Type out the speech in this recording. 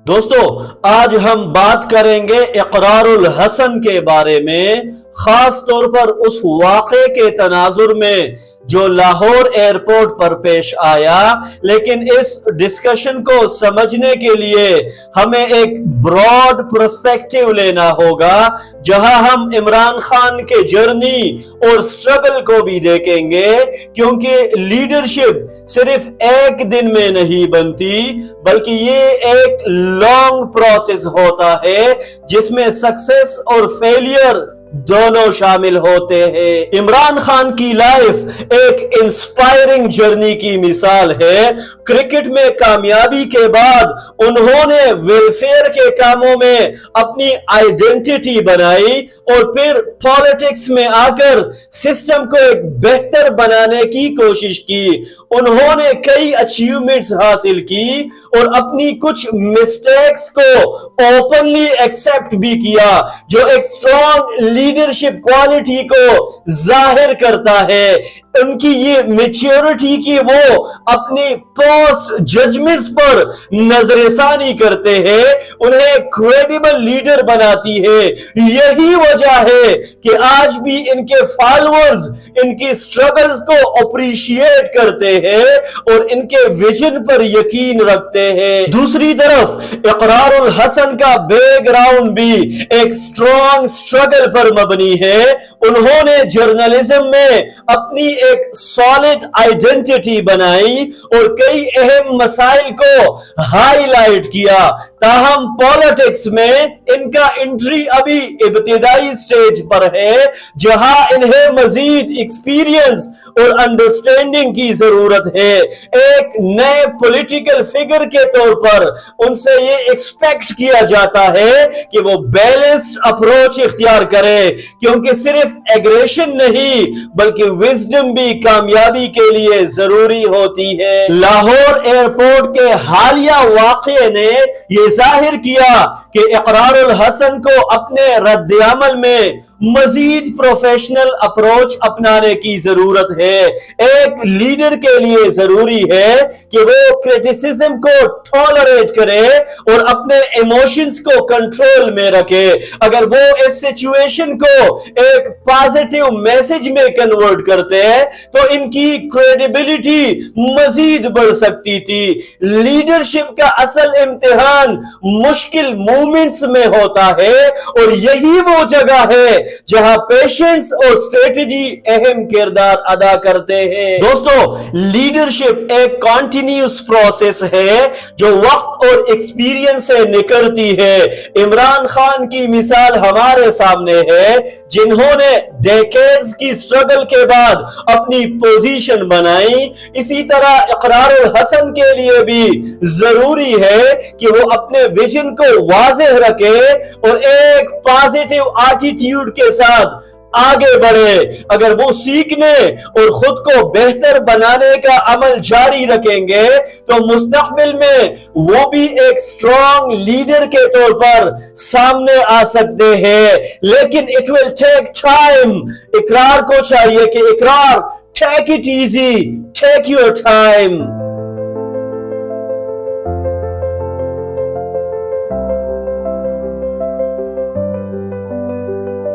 دوستو آج ہم بات کریں گے اقرار الحسن کے بارے میں، خاص طور پر اس واقعے کے تناظر میں جو لاہور ایئرپورٹ پر پیش آیا۔ لیکن اس ڈسکشن کو سمجھنے کے لیے ہمیں ایک براڈ پرسپیکٹیو لینا ہوگا، جہاں ہم عمران خان کے جرنی اور سٹرگل کو بھی دیکھیں گے، کیونکہ لیڈرشپ صرف ایک دن میں نہیں بنتی، بلکہ یہ ایک لانگ پروسیس ہوتا ہے جس میں سکسیس اور فیلئر دونوں شامل ہوتے ہیں۔ عمران خان کی لائف ایک انسپائرنگ جرنی کی مثال ہے۔ کرکٹ میں کامیابی کے بعد انہوں نے ویلفیئر کے کاموں میں اپنی آئیڈینٹی بنائی اور پھر پالیٹکس میں آ کر سسٹم کو ایک بہتر بنانے کی کوشش کی۔ انہوں نے کئی اچیومنٹس حاصل کی اور اپنی کچھ مسٹیکس کو اوپنلی ایکسپٹ بھی کیا، جو ایک اسٹرانگ لیڈرشپ کوالٹی کو ظاہر کرتا ہے۔ ان کی یہ میچیورٹی کی وہ اپنی پوسٹ ججمنٹس پر نظر ثانی کرتے ہیں، انہیں کریڈیبل لیڈر بناتی ہے۔ یہی وجہ ہے کہ آج بھی ان کے فالوورز ان کی سٹرگلز کو اپریشیٹ کرتے ہیں اور ان کے ویژن پر یقین رکھتے ہیں۔ دوسری طرف اقرار الحسن کا بیک گراؤنڈ بھی ایک سٹرانگ سٹرگل پر مبنی ہے۔ انہوں نے جرنلزم میں اپنی ایک سالڈ آئیڈینٹی بنائی اور کئی اہم مسائل کو ہائی لائٹ کیا، تاہم پالیٹکس میں ان کا انٹری ابھی ابتدائی سٹیج پر ہے، جہاں انہیں مزید ایکسپیرینس اور انڈرسٹینڈنگ کی ضرورت ہے۔ ایک نئے پولیٹیکل فگر کے طور پر ان سے یہ ایکسپیکٹ کیا جاتا ہے کہ وہ بیلنسڈ اپروچ اختیار کرے، کیونکہ صرف ایگریشن نہیں بلکہ وزڈم بھی کامیابی کے لیے ضروری ہوتی ہے۔ لاہور ایئرپورٹ کے حالیہ واقعے نے یہ ظاہر کیا کہ اقرار الحسن کو اپنے رد عمل میں مزید پروفیشنل اپروچ اپنانے کی ضرورت ہے۔ ایک لیڈر کے لیے ضروری ہے کہ وہ کرٹیسزم کو ٹالریٹ کرے اور اپنے ایموشنز کو کنٹرول میں رکھے۔ اگر وہ اس سچویشن کو ایک پازیٹیو میسج میں کنورٹ کرتے ہیں تو ان کی کریڈیبلٹی مزید بڑھ سکتی تھی۔ لیڈرشپ کا اصل امتحان مشکل مومنٹس میں ہوتا ہے، اور یہی وہ جگہ ہے جہاں پیشنس اور اسٹریٹجی اہم کردار ادا کرتے ہیں۔ دوستو لیڈرشپ ایک کنٹینیوس پروسیس ہے جو وقت اور ایکسپیرینس سے نکلتی ہے۔ عمران خان کی مثال ہمارے سامنے ہے، جنہوں نے ڈیکیڈز کی سٹرگل کے بعد اپنی پوزیشن بنائی۔ اسی طرح اقرار الحسن کے لیے بھی ضروری ہے کہ وہ اپنے ویژن کو واضح رکھے اور ایک پازیٹیو ایٹیٹیوڈ کے ساتھ آگے بڑھے۔ اگر وہ سیکھنے اور خود کو بہتر بنانے کا عمل جاری رکھیں گے تو مستقبل میں وہ بھی ایک سٹرانگ لیڈر کے طور پر سامنے آ سکتے ہیں، لیکن it will take time۔ اقرار کو چاہیے کہ اقرار take it easy, take your time۔